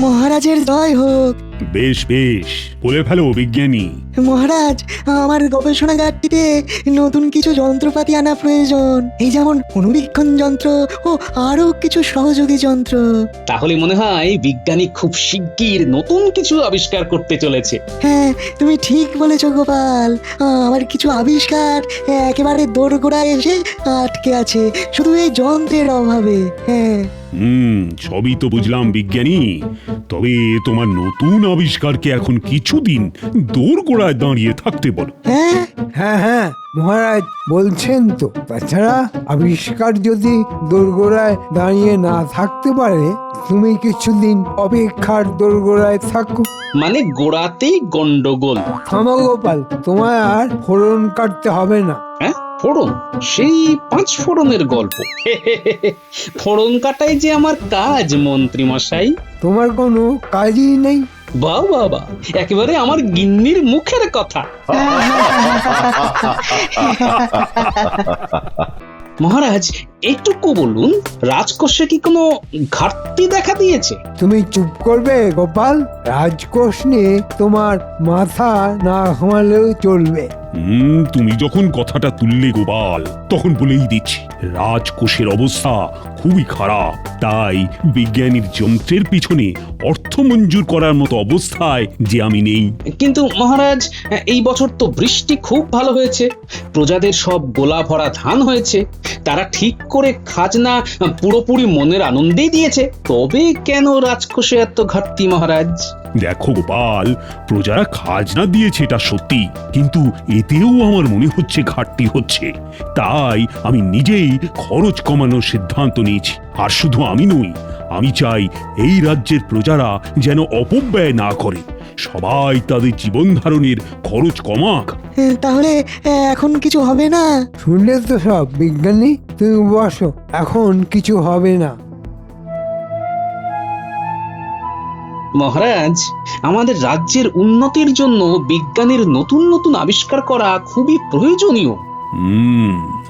মহারাজের জয় হোক। বেশ বেশ, বলে ফেলো বিজ্ঞানী। মহারাজ, আমার গবেষণাগারটিতে নতুন কিছু যন্ত্রপাতি আনা প্রয়োজন, এই যেমন অনুবীক্ষণ যন্ত্র ও আরো কিছু সহযোগী যন্ত্র। তাহলে মনে হয় বিজ্ঞানী খুব শিগগির নতুন কিছু আবিষ্কার করতে চলেছে। হ্যাঁ, তুমি ঠিক বলেছো গোপাল। আমার কিছু আবিষ্কার একেবারে দোরগোড়ায় এসে আটকে আছে, শুধু এই যন্ত্রের অভাবে। হ্যাঁ, সবই তো বুঝলাম বিজ্ঞানী, তবে তোমার নতুন আবিষ্কারকে এখন কিছুদিন দোরগোড়ায় দাঁড়িয়ে থাকতে বলো। হ্যাঁ, হ্যাঁ হ্যাঁ মহারাজ বলছেন তো। তাছাড়া আবিষ্কার যদি দোরগোড়ায় দাঁড়িয়ে না থাকতে পারে, তুমি কিছুদিন অপেক্ষার দোরগোড়ায় থাকো। মানে গোড়াতেই গন্ডগোল। থামো গোপাল, তোমায় আর ফোড়ন কাটতে হবে না। হ্যাঁ, ফোড়ন? সেই 5 ফোড়নের গল্প। ফোড়ন কাটাই যে আমার কাজ মন্ত্রী মশাই। তোমার কোনো কাজই নেই? বাহ বাহ বাহ, একেবারে আমার গিন্নির মুখের কথা। মহারাজ, একটুকু বলুন, রাজকোষে কি কোনো ঘাটতি দেখা দিয়েছে? তুমি চুপ করবে গোপাল? রাজকোষ নিয়ে তোমার মাথা না ঘামালেও চলবে। তুমি যখন কথাটা তুললে গোপাল, তখন বলেই দিচ্ছি, রাজকোষের অবস্থা খুবই খারাপ। তাই বিজ্ঞানীর যন্ত্রের পিছনে অর্থ মঞ্জুর করার মতো অবস্থায় যে আমি নেই। কিন্তু মহারাজ, এই বছর তো বৃষ্টি খুব ভালো হয়েছে, প্রজাদের সব গোলা ভরা ধান হয়েছে, তারা ঠিক করে খাজনা পুরোপুরি মনের আনন্দেই দিয়েছে, তবে কেন রাজকোষে এত ঘাটতি মহারাজ? দেখো গোপাল, প্রজারা খাজনা দিয়েছে এটা সত্যি, কিন্তু এতেও আমার মনে হচ্ছে ঘাটতি হচ্ছে। তাই আমি নিজেই খরচ কমানোর সিদ্ধান্ত নিয়েছি। আর শুধু আমি নই, আমি চাই এই রাজ্যের প্রজারা যেন অপব্যয় না করে, সবাই তাদের জীবন ধারণের খরচ কমাক। তাহলে এখন কিছু হবে না? শুনলে তো সব বিজ্ঞানী, তুমি বসো, এখন কিছু হবে না। মহারাজ, আমাদের রাজ্যের উন্নতির জন্য বিজ্ঞানীর নতুন নতুন আবিষ্কার করা খুবই প্রয়োজনীয়।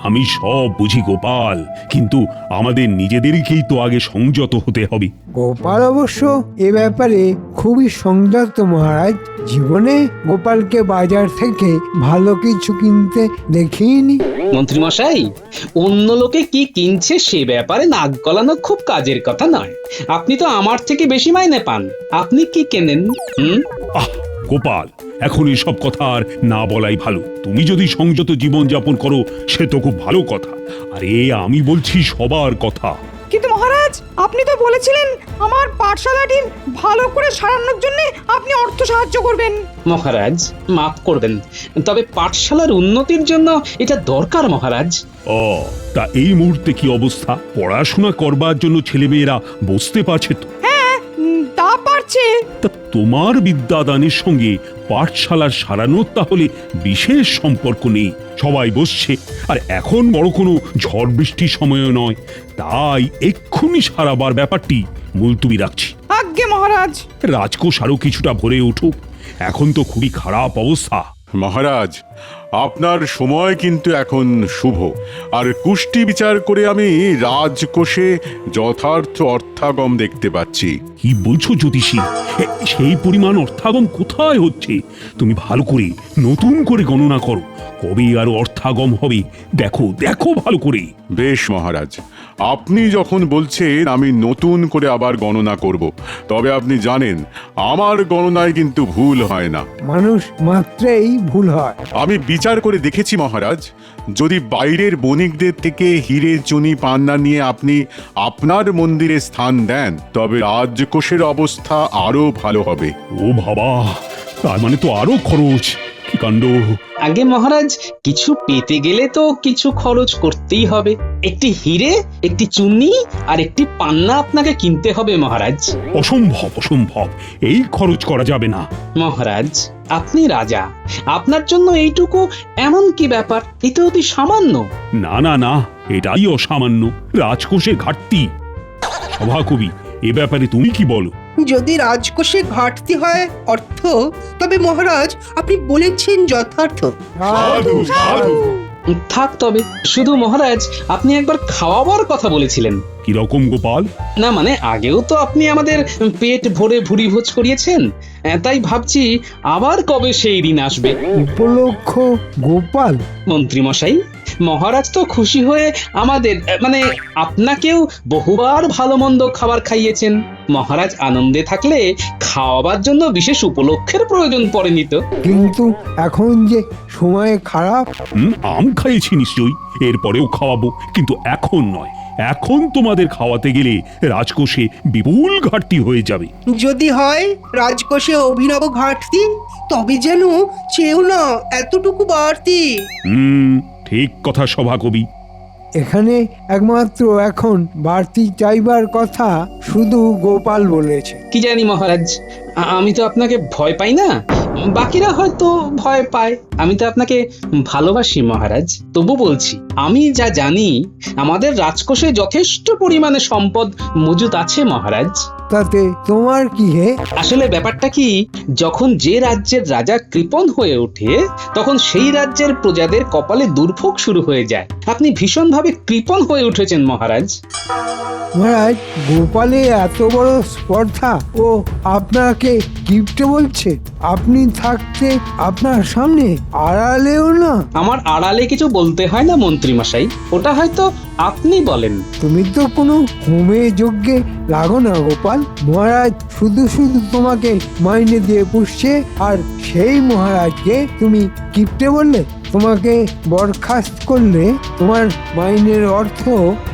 আমি সব বুঝি গোপাল, কিন্তু আমাদের নিজেদেরকেই তো আগে সংযত হতে হবে। গোপাল অবশ্য এ ব্যাপারে খুবই সংযত মহারাজ। জীবনে গোপালকে বাজার থেকে ভালো কিছু কিনতে দেখিনি। মন্ত্রী মশাই, অন্য লোকে কি কিনছে সে ব্যাপারে নাক গলানো খুব কাজের কথা নয়। আপনি তো আমার থেকে বেশি মাইনে পান, আপনি কি কেনেন? গোপাল, এখন এসব কথা আর না বলাই ভালো। তুমি যদি সংযত জীবন যাপন করো সে তো খুব ভালো কথা, আরে আমি বলছি সবার কথা। কিন্তু মহারাজ, আপনি তো বলেছিলেন আমার পাঠশালাটি ভালো করে সারানোর জন্য আপনি অর্থ সাহায্য করবেন। মহারাজ মাফ করবেন, তবে পাঠশালার উন্নতির জন্য এটা দরকার মহারাজ। তা এই মুহূর্তে কি অবস্থা? পড়াশোনা করবার জন্য ছেলেমেয়েরা বসতে পারছে তো? তা পারছে। তা তোমার বিদ্যাদানের সঙ্গে পাঠশালার সারানোর তাহলে বিশেষ সম্পর্ক নেই? সবাই বসছে, আর এখন বড় কোনো ঝড় বৃষ্টির সময়ও নয়, তাই এক্ষুনি সারাবার ব্যাপারটি মুলতুবি রাখছি। আজ্ঞে মহারাজ। রাজকোষ আরো কিছুটা ভরে উঠুক, এখন তো খুবই খারাপ অবস্থা। মহারাজ, আপনার সময় কিন্তু এখন শুভ, আর কুষ্টি বিচার করে আমি রাজকোষে যথার্থ অর্থাগম দেখতে পাচ্ছি। কি বলছো জ্যোতিষী? সেই পরিমাণ অর্থাগম কোথায় হচ্ছে? তুমি ভালো করে নতুন করে গণনা করো, কবে আর অর্থাগম হবে দেখো দেখো ভালো করে। বেশ মহারাজ, আপনি যখন বলছেন আমি নতুন করে আবার গণনা করব, তবে আপনি জানেন আমার গণনায় কিন্তু ভুল হয় না। মানুষ মাত্রেই ভুল হয়। আমি বিচার করে দেখেছি মহারাজ, যদি বাইরের বণিকদের থেকে হিরে চুনি পান্না নিয়ে আপনি আপনার মন্দিরে স্থান দেন, তবে রাজকোষের অবস্থা আরো ভালো হবে। ও বাবা, তার মানে তো আরো খরচ! কি কাণ্ড! আগে মহারাজ, কিছু পেতে গেলে তো কিছু খরচ করতেই হবে। একটি হিরে, একটি চুনি আর একটি পান্না আপনাকে কিনতে হবে মহারাজ। অসম্ভব অসম্ভব, এই খরচ করা যাবে না। মহারাজ, আপনি রাজা, আপনার জন্য এইটুকু এমন কি ব্যাপার? এটা অতি সামান্য। না না না, এটাই অসামান্য, রাজকোষে ঘাটতি। সভাকবি, এ ব্যাপারে তুমি কি বলো? যদি রাজকোষে ঘাটতি হয় অর্থ, তবে মহারাজ আপনি বলেছেন যথার্থ। সাধু, সাধু। থাক তবে, শুধু মহারাজ আপনি একবার খাওয়াবার কথা বলেছিলেন। কিরকম গোপাল? না মানে আগেও তো আপনি আমাদের পেট ভরে ভুরি ভোজ করিয়েছেন, তাই ভাবছি আবার কবে সেই দিন আসবে। উপলক্ষ গোপাল? মন্ত্রী মশাই, মহারাজ তো খুশি হয়ে আমাদের মানে আপনাকেও বহুবার ভালো মন্দ খাবার খাইয়েছেন। মহারাজ আনন্দে থাকলে খাওয়াবার জন্য বিশেষ উপলক্ষের প্রয়োজন পড়েনি তো। কিন্তু এখন যে সময় খারাপ। আম খাইয়েছি নিশ্চয়ই, এরপরেও খাওয়াবো, কিন্তু এখন নয়। এখন তোমাদের খাওয়াতে গেলে রাজকোষে বিপুল ঘাটতি হয়ে যাবে। যদি হয় রাজকোষে অভিনব ঘাটতি, তবে যেন চেয়েও না এতটুকু বাড়তি। ঠিক কথা সভাকবি। এখানে একমাত্র এখন বাড়তি চাইবার কথা শুধু গোপাল বলেছে। কি জানি মহারাজ, আমি তো আপনাকে ভয় পাই না, বাকিরা হয়তো ভয় পায়। আমি তো আপনাকে ভালোবাসি মহারাজ, তবু বলছি আমি যা জানি আমাদের রাজকোষে যথেষ্ট পরিমাণে সম্পদ মজুত আছে মহারাজ। তাতে তোমার কি হে? আসলে ব্যাপারটা কি, যখন যে রাজ্যের রাজা কৃপণ হয়ে ওঠে তখন সেই রাজ্যের প্রজাদের কপালে দুর্ভোগ শুরু হয়ে যায়। আপনি ভীষণভাবে কৃপণ হয়ে উঠেছেন মহারাজ। মহারাজ, গোপালে এত বড় স্পর্ধা ও আপনাকে গিফটে বলছে? আপনি থাকতে আপনার সামনে আড়ালেও না? আমার আড়ালে কিছু বলতে হয় না মন্ত্রী মশাই, ওটা হয়তো আপনি বলেন। তুমি তো কোনো হোমে যজ্ঞে লাগো না গোপাল। মহারাজ শুধু শুধু তোমাকে মাইনে দিয়ে পুষছে, আর সেই মহারাজকে তুমি কিপ্টে বললে? তোমাকে বরখাস্ত করলে তোমার মাইনের অর্থ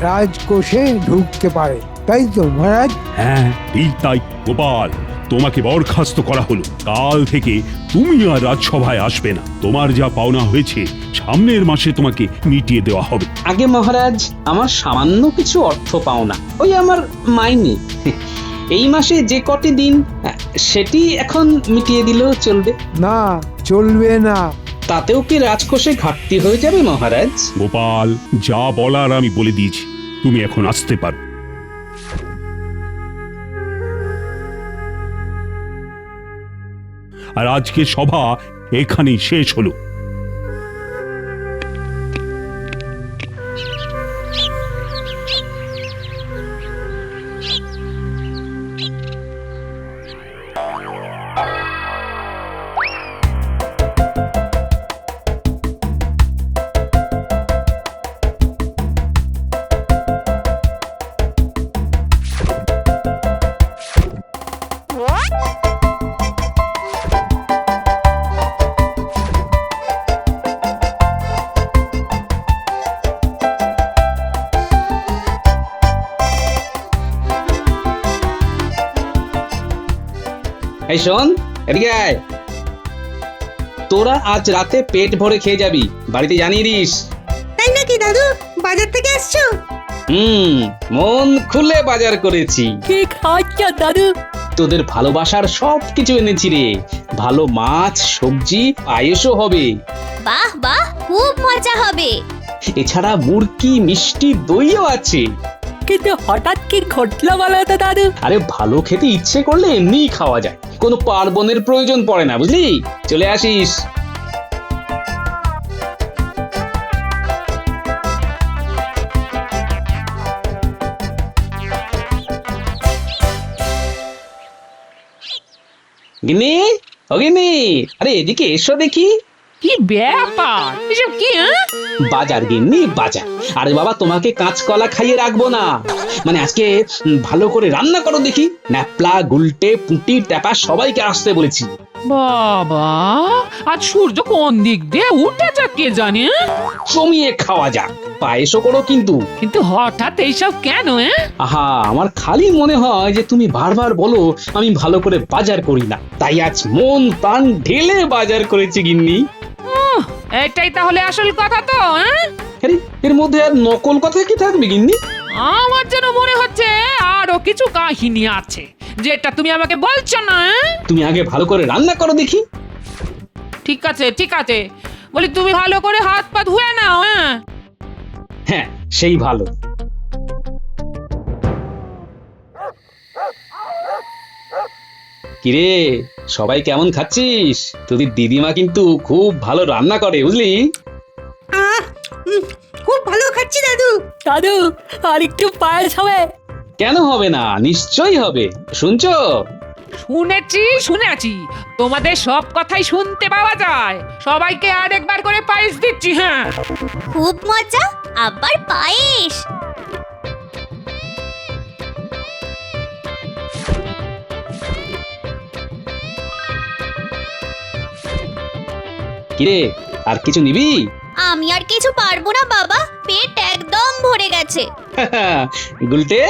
রাজকোষে ঢুকতে পারে, তাই তো মহারাজ? হ্যাঁ ঠিক তাই গোপাল, তোমাকে বরখাস্ত করা হলো। কাল থেকে তুমি আর রাজসভায় আসবে না। তোমার যা পাওনা হয়েছে সামনের মাসে তোমাকে মিটিয়ে দেওয়া হবে। আগে মহারাজ, আমার সামান্য কিছু অর্থ পাও না, ওই আমার মাইনে। এই মাসে যে কটি দিন সেটি এখন মিটিয়ে দিলেও চলবে। না, চলবে না। তাতেও কি রাজকোষে ঘাটতি হয়ে যাবে মহারাজ? গোপাল, যা বলার আমি বলে দিয়েছি, তুমি এখন আসতে পারো। আর আজকে সভা এখানেই শেষ হলো। এই শোন, এদিকে আয়। তোরা আজ রাতে পেট ভরে খেয়ে যাবি, বাড়িতে জানিয়ে দিস। তাই নাকি দাদু? বাজার থেকে আসছো? মন খুলে বাজার করেছি। কি খাচ্ছ দাদু? তোদের ভালোবাসার সব কিছু এনেছি রে। ভালো মাছ, সবজি, পায়েসও হবে। বাহ বাহ, খুব মজা হবে। এছাড়া মুরকি, মিষ্টি, দইও আছে। কিন্তু হঠাৎ কি ঘটলো বলো তো দাদু? আরে ভালো খেতে ইচ্ছে করলে এমনিই খাওয়া যায়, কোনো পার্বণের প্রয়োজন পড়ে না, বুঝলি? চলে আসিস। গিন্নি, ও গিন্নি, আরে এদিকে এসো দেখি। কি ব্যাপার এসব কি? বাজার গিন্নি, বাজার। আরে বাবা, তোমাকে কাঁচকলা খাইয়ে রাখবো না, মানে আজকে ভালো করে রান্না করো দেখি। ন্যাপলা, গুলটে, পুঁটি, ট্যাপা সবাইকে আসতে বলেছি। বাবা, আজ সূর্য কোন দিক দিয়ে উঠেছে কে জানে? জমিয়ে খাওয়া যাক, পায়েসও করো কিন্তু। কিন্তু হঠাৎ এইসব কেন? আহা, আমার খালি মনে হয় যে তুমি বারবার বলো আমি ভালো করে বাজার করি না, তাই আজ মন প্রাণ ঢেলে বাজার করেছি গিন্নি। এটাই তাহলে আসল কথা তো? আরে এর মধ্যে আর নকল কথা কি থাকবে গিন্নি? আমার যেন মনে হচ্ছে আরো কিছু কাহিনী আছে যেটা তুমি আমাকে বলছো না। তুমি আগে ভালো করে রান্না করো দেখি। ঠিক আছে ঠিক আছে, বলি তুমি ভালো করে হাত পা ধুয়ে নাও। হ্যাঁ, সেই ভালো। কিরে, সবাই কেমন খাচ্ছিস? তোদের দিদিমা কিন্তু খুব ভালো রান্না করে, বুঝলি? পারছি দাদু। দাদু আর একটু পায়েস হবে? কেন হবে না, নিশ্চয়ই হবে। শুনছো? শুনেছি তোমাদের সব কথাই শুনতে পাওয়া যায়। সবাইকে আর একবার করে পায়েস দিচ্ছি। হ্যাঁ, খুব মজা, আবার পায়েস। কিরে, আর কিছু নিবি? আমি আর কিছু পারবো না বাবা, পেট একদম ভরে গেছে। গুলটে,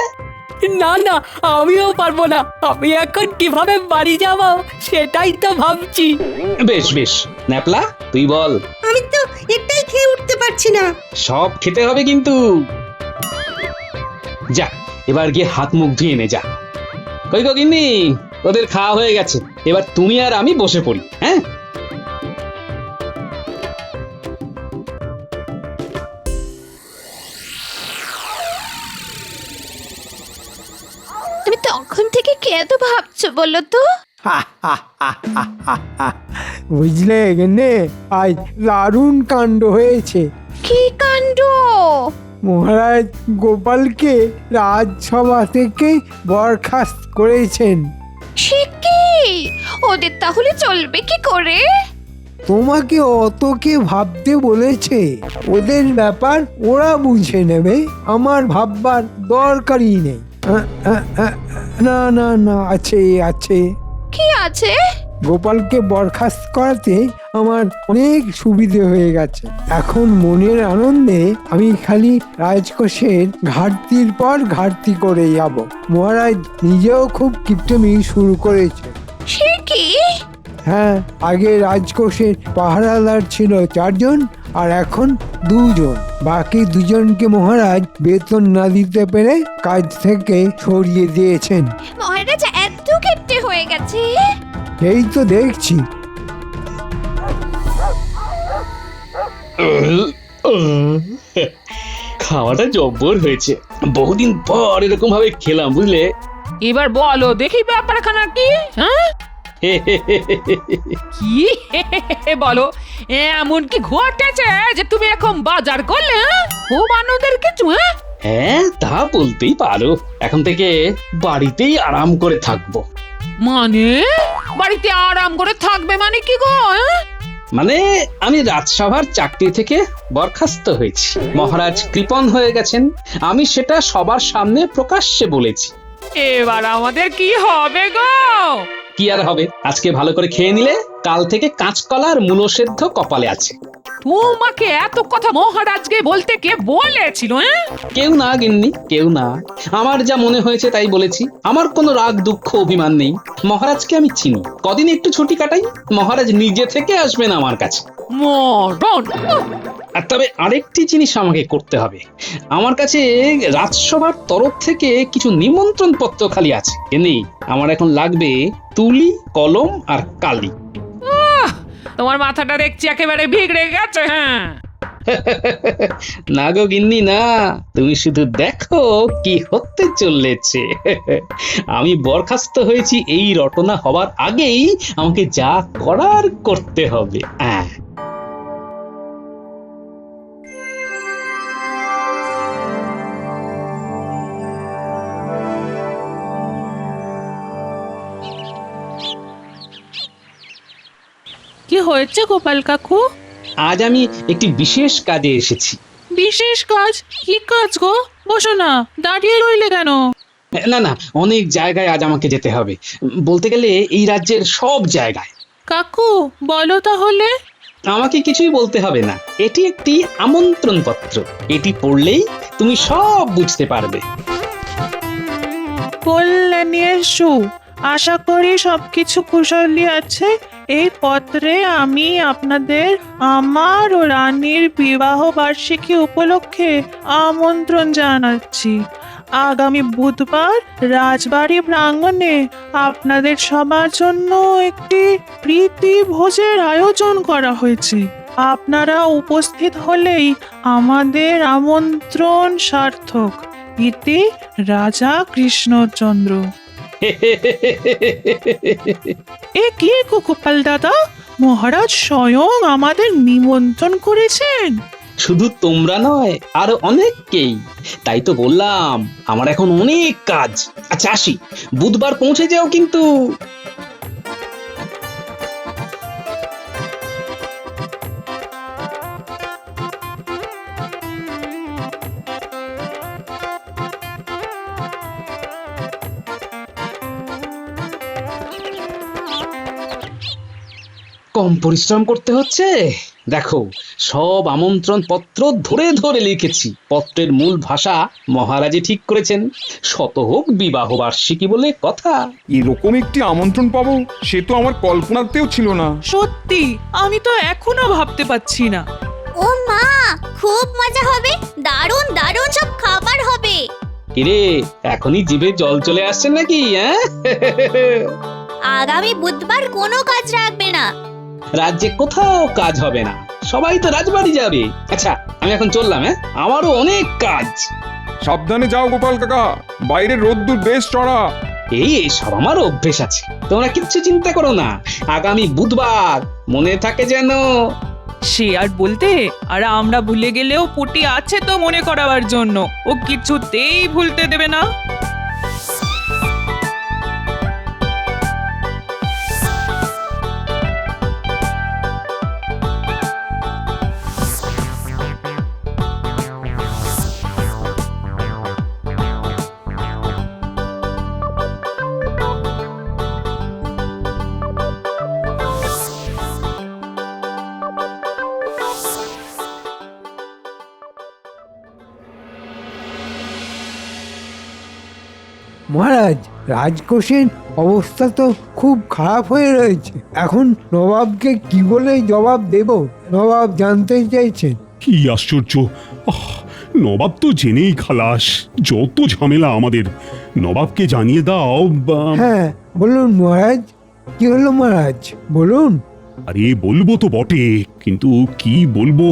না না, আমিও পারবো না। আমি এখন কিভাবে বাড়ি যাব সেটাই তো ভাবছি। বেশ বেশ, ন্যাপলা তুই বল। আমি তো একটাই খেয়ে উঠতে পারছি না। সব খেতে হবে কিন্তু। যা, এবার গিয়ে হাত মুখ ধুয়ে নে যা। কই গো গিন্নি, ওদের খাওয়া হয়ে গেছে, এবার তুমি আর আমি বসে পড়ি। হ্যাঁ, তুমি তখন থেকে কি এত ভাবছো বলো তো? বুঝলে গেনে, আজ দারুণ কাণ্ড হয়েছে। কি কাণ্ড? মহারাজ গোপালকে রাজসভা থেকে বরখাস্ত করেছেন। সে কি? ওদের তাহলে চলবে কি করে? তোমাকে অত কে ভাবতে বলেছে? ওদের ব্যাপার ওরা বুঝে নেবে, আমার ভাববার দরকারই নেই। না না না, আছে আছে। কি আছে? গোপালকে বরখাস্ত করাতে আমার অনেক সুবিধে হয়ে গেছে। এখন মনের আনন্দে আমি খালি রাজকোষের ঘাটতির পর ঘাটতি করে যাব। মহারাজ নিজেও খুব কিপটেমি শুরু করেছে। সে কি? হ্যাঁ, আগে রাজকোষের পাহারাদার ছিল 4 জন, আর এখন 2 জন। বাকি 2 জনকে মহারাজ বেতন না দিতে পেরে কাজ থেকে সরিয়ে দিয়েছেন। মহারাজ এত কিপটে হয়ে গেছে? এই তো দেখছি। খাওয়াটা জব্বর হয়েছে। বহুদিন পর এরকম ভাবে খেলাম, বুঝলে। এবার বলো দেখি ব্যাপারখানা কি? হ্যাঁ, কি বলো, এমন কি ঘটেছে যে তুমি এখন বাজার করলে? হ্যাঁ, খুব আনন্দের কিছু? হ্যাঁ হ্যাঁ, তা বলতেই পারো। এখন থেকে বাড়িতেই আরাম করে থাকবো। মানে বাড়িতে আরাম করে থাকবে মানে কি গো? মানে আমি রাজসভার চাকরি থেকে বরখাস্ত হয়েছি। মহারাজ কৃপণ হয়ে গেছেন, আমি সেটা সবার সামনে প্রকাশ্যে বলেছি। এবার আমাদের কি হবে গো? কি আর হবে, আজকে ভালো করে খেয়ে নিলে কাল থেকে কাঁচকলা আর মূলো সেদ্ধ কপালে আছে। তোমাকে এত কথা মহারাজকে বলতে কে বলেছিল? কেউ না গিন্নি, কেউ না। আমার যা মনে হয়েছে তাই বলেছি। আমার কোনো রাগ দুঃখ অভিমান নেই। মহারাজকে আমি চিনি। কদিন একটু ছুটি কাটাই, মহারাজ নিজে থেকে আসবেন আমার কাছে। মরণ! আর তবে আরেকটি জিনিস আমাকে করতে হবে। আমার কাছে রাজসভার তরফ থেকে কিছু নিমন্ত্রণ পত্র খালি আছে। এমনি আমার এখন লাগবে তুলি, কলম আর কালি। তোমার মাথাটা দেখছি একেবারে বিগড়ে গেছে। হ্যাঁ, না গো গিন্নি না, তুমি শুধু দেখো কি হতে চলেছে। আমি বরখাস্ত হয়েছি এই রটনা হবার আগেই আমাকে যা করার করতে হবে। কি হয়েছে গোপাল কাকু? আজ আমি একটি বিশেষ কাজে এসেছি। বিশেষ কাজ? কি কাজ গো? বসো না, দাঁড়িয়ে রইলে কেন? না না, অনেক জায়গায় আজ আমাকে যেতে হবে। বলতে গেলে এই রাজ্যের সব জায়গায়। কাকু বলো তাহলে। আমাকে কিছুই বলতে হবে না, এটি একটি আমন্ত্রণ পত্র। এটি পড়লেই তুমি সব বুঝতে পারবে। বললে নিয়ে এসো। আশা করি সবকিছু কুশলী আছে। এই পত্রে আমি আপনাদের আমার ও রানীর বিবাহ বার্ষিকী উপলক্ষে আমন্ত্রণ জানাচ্ছি। আগামী বুধবার রাজবাড়ি প্রাঙ্গণে আপনাদের সবার জন্য একটি প্রীতি ভোজের আয়োজন করা হয়েছে। আপনারা উপস্থিত হলেই আমাদের আমন্ত্রণ সার্থক। ইতি রাজা কৃষ্ণচন্দ্র। এ কি গোপাল দাদা, মহারাজ স্বয়ং আমাদের নিমন্ত্রণ করেছেন? শুধু তোমরা নয় আরো অনেককেই। তাই তো বললাম আমার এখন অনেক কাজ। আচ্ছা আসি, বুধবার পৌঁছে যাও কিন্তু। কম পরিশ্রম করতে হচ্ছে। দেখো, সব আমন্ত্রণ পত্র ধরে ধরে লিখেছি। পত্রের মূল ভাষা মহারাজই ঠিক করেছেন। শত হোক বিবাহ বার্ষিকী বলে কথা। এরকম একটি আমন্ত্রণ পাবো সে তো আমার কল্পনাতেও ছিল না। সত্যি আমি তো এখনো ভাবতে পারছি না। ও মা, খুব মজা হবে, দারুণ দারুণ সব খাবার হবে। কিরে, এখনই জিভে জল চলে আসছে নাকি? হ্যাঁ, আগামী বুধবার কোনো কাজ রাখবে না। রাজ্যে কোথাও কাজ হবে না, সবাই তো রাজবাড়ি যাবে। আচ্ছা আমি এখন চললাম, হ্যাঁ, আমারও অনেক কাজ। সাবধানে যাও গোপাল কাকা, বাইরে রোদ্দুর বেশ চড়া। এই সব আমার অভ্যেস আছে, তোমরা কিচ্ছু চিন্তা করো না। আগামী বুধবার মনে থাকে যেন। সে আর বলতে, আর আমরা ভুলে গেলেও পুটি আছে তো মনে করাবার জন্য। ও কিছুতেই ভুলতে দেবে না। মহারাজ, রাজকোষের অবস্থা তো খুব খারাপ হয়ে রয়েছে। এখন নবাবকে কি বলে জবাব দেব? নবাব জানতে চাইছেন। কি আশ্চর্য! আহ, নবাব তো জেনেই খালাস। যত ঝামেলা আমাদের। নবাবকে জানিয়ে দাও। হ্যাঁ বলুন মহারাজ, কি হলো মহারাজ বলুন। আরে বলবো তো বটে, কিন্তু কি বলবো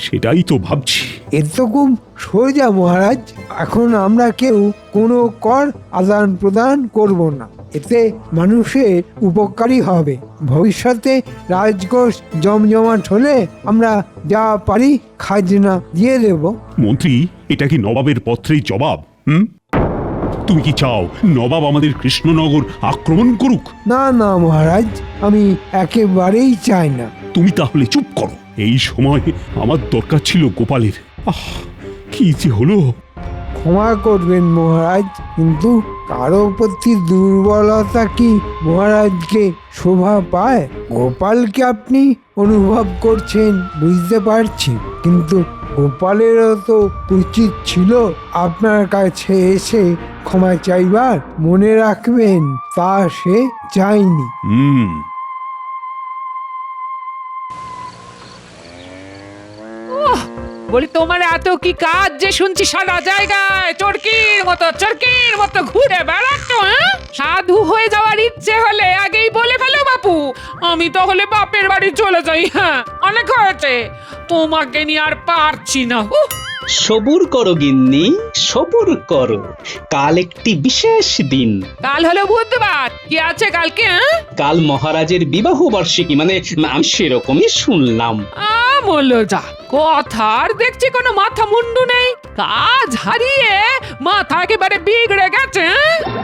সেটাই তো ভাবছি। এর তো খুব সোজা মহারাজ। এখন আমরা কেউ কোনো কর আদান প্রদান করব না। এতে মানুষের উপকারী হবে। ভবিষ্যতে রাজকোষ জমজমাট হলে আমরা যা পারি খাজনা দিয়ে দেব। মন্ত্রী, এটা কি নবাবের পত্রের জবাব? তুমি কি চাও নবাব আমাদের কৃষ্ণনগর আক্রমণ করুক? না না মহারাজ, আমি একেবারেই চাই না। তুমি তাহলে চুপ করো। এই সময় আমার দরকার ছিল গোপালের। কি যে হলো! ক্ষমা করবেন মহারাজ, কিন্তু কারো প্রতি দুর্বলতা কি মহারাজকে শোভা পায়? গোপালকে আপনি অনুভব করছেন বুঝতে পারছি, কিন্তু গোপালেরও তো উচিত ছিল আপনার কাছে এসে ক্ষমা চাইবার। মনে রাখবেন, তা সে চায়নি। বলি তোমার এত কি কাজ যে শুনছি সারা জায়গায় চরকির মতো ঘুরে বেড়াচ্ছ? হ্যাঁ, সাধু হয়ে যাওয়ার ইচ্ছে হলে আগেই বলে ফেলো বাপু, আমি তাহলে বাপের বাড়ি চলে যাই। হ্যাঁ, অনেক হয়েছে, তোমাকে নিয়ে আর পারছি না। সবুর করো গিন্নি, সবুর করো। কাল একটি বিশেষ দিন। কাল হলো বুধবার, কি আছে কালকে? কাল মহারাজের বিবাহ বার্ষিকী, মানে আমি সেরকমই শুনলাম। বললো যা, কথার দেখছি কোনো মাথা মুন্ডু নেই। কাজ হারিয়ে মাথা একেবারে বিগড়ে গেছে।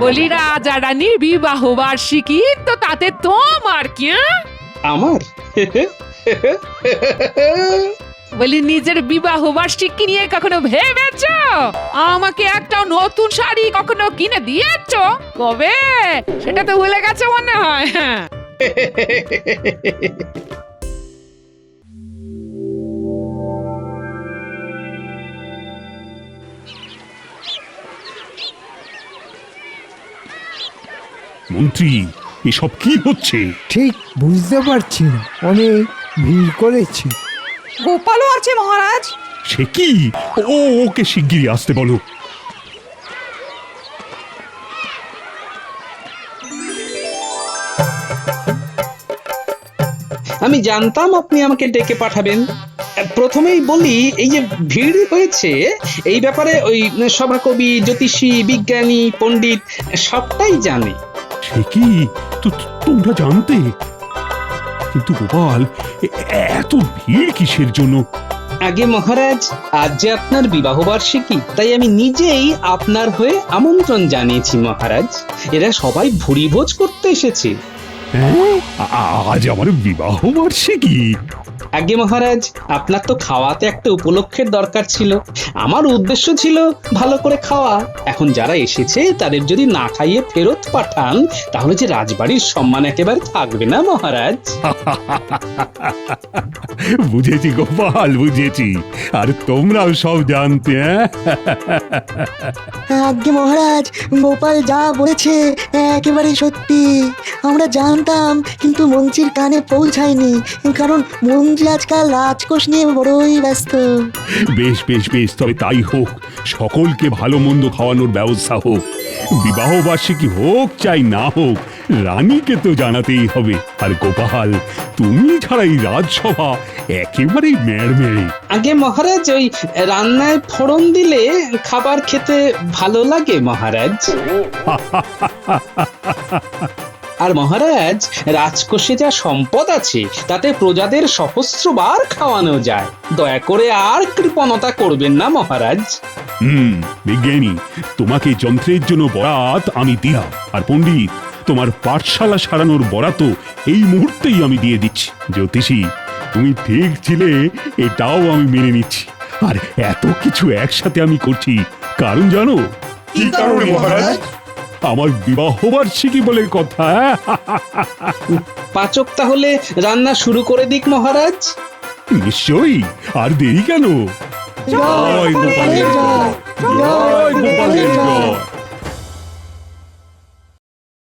বলি রাজা রানীর বিবাহ বার্ষিকী, তো তাতে তোমার কি? আমার বলি নিজের বিবাহ বার্ষিকী নিয়ে কখনো ভেবেছ? আমাকে একটা নতুন শাড়ি কখনো কিনে দিয়েছ কবে? সেটা তো ভুলে গেছে মনে হয়। মন্ত্রী, এসব কি হচ্ছে? ঠিক বুঝতে পারছি না, অনেক ভিড় করেছে। গোপালও আছে মহারাজ। সে কি? ওকে শিগগিরই আসতে বলো। আমি জানতাম আপনি আমাকে ডেকে পাঠাবেন। প্রথমেই বলি, এই যে ভিড় হয়েছে এই ব্যাপারে ওই সভাকবি, জ্যোতিষী, বিজ্ঞানী, পণ্ডিত সবটাই জানে। সে কি? তোমরা জানতে? কিন্তু গোপাল, এত ভিড় কিসের জন্য? আগে মহারাজ, আজ যে আপনার বিবাহ বার্ষিকী, তাই আমি নিজেই আপনার হয়ে আমন্ত্রণ জানিয়েছি মহারাজ। এরা সবাই ভুরি ভোজ করতে এসেছে। হ্যাঁ? আজ আমার বিবাহ বার্ষিকী। আগে মহারাজ, আপনার তো খাওয়াতে একটা উপলক্ষের দরকার ছিল। আমার উদ্দেশ্য ছিল ভালো করে খাওয়া। এখন যারা এসেছে তাদের যদি না খাইয়ে ফেরত পাঠান, তাহলে যে রাজবাড়ির সম্মান একেবারে থাকবে না মহারাজ। বুঝেছি গোপাল, বুঝেছি। আর তোমরাও সব জানতে। আজ্ঞে মহারাজ, গোপাল যা বলেছে একেবারে সত্যি। আমরা জানতাম, কিন্তু মন্ত্রীর কানে পৌঁছায়নি, কারণ মন্ত্রী আজকাল রাজকোষ নিয়ে বড়ই ব্যস্ত। বেশ বেশ বেশ, তবে তাই হোক। সকলকে ভালো মন্দ খাওয়ানোর ব্যবস্থা হোক। বিবাহ বার্ষিকী হোক চাই না হোক, রানীকে তো জানাতেই হবে। আর গোপাল, তুমি ছাড়া এই রাজসভা একেবারেই মেড়মেড়ে। আগে মহারাজ, ওই রান্নায় ফোড়ন দিলে খাবার খেতে ভালো লাগে মহারাজ। আর মহারাজ, রাজকোষে যা সম্পদ আছে তাতে প্রজাদের সহস্রবার খাওয়ানো যায়। দয়া করে আর কৃপণতা করবেন না মহারাজ। বিজ্ঞানী, তোমাকে যন্ত্রের জন্য বরাত আমি দিলাম। আর পণ্ডিত, তোমার পাঠশালা সারানোর বরাতও এই মুহূর্তেই আমি দিয়ে দিচ্ছি। জ্যোতিষী, তুমি ঠিক ছিলে, এটাও আমি মেনে নিচ্ছি। আর এত কিছু একসাথে আমি করছি কারণ জানো? কি কারণে মহারাজ? আমার বিবাহ বার্ষিকী বলে কথা। পাচক তাহলে রান্না শুরু করে দিক মহারাজ। নিশ্চয়ই, আর দেরি কেন? জয় গোপালের জয়, জয় গোপালের জয়।